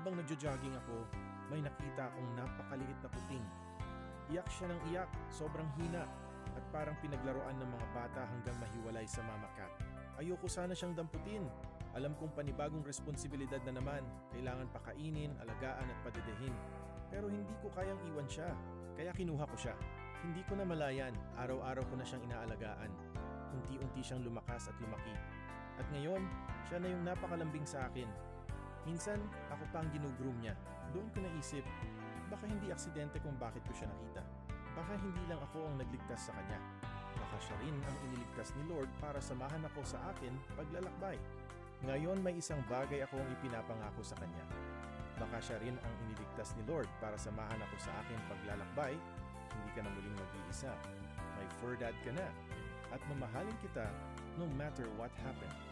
Habang nagjo-jogging ako, may nakita akong napakaliit na puting. Iyak siya ng iyak, sobrang hina, at parang pinaglaruan ng mga bata hanggang mahiwalay sa Mama Cat. Ayoko sana siyang damputin. Alam kong panibagong responsibilidad na naman, kailangan pakainin, alagaan at padedehin. Pero hindi ko kayang iwan siya, kaya kinuha ko siya. Hindi ko na malayan, araw-araw ko na siyang inaalagaan. Unti-unti siyang lumakas at lumaki. At ngayon, siya na yung napakalambing sa akin. Minsan, ako pa ang ginugroom niya. Doon ko naisip, baka hindi aksidente kung bakit ko siya nakita. Baka hindi lang ako ang nagligtas sa kanya. Baka siya rin ang iniligtas ni Lord para samahan ako sa akin paglalakbay. Ngayon may isang bagay akong ipinapangako sa kanya. Baka siya rin ang iniligtas ni Lord para samahan ako sa akin paglalakbay. Hindi ka na muling mag-iisa. May fur dad ka na. At mamahalin kita no matter what happened.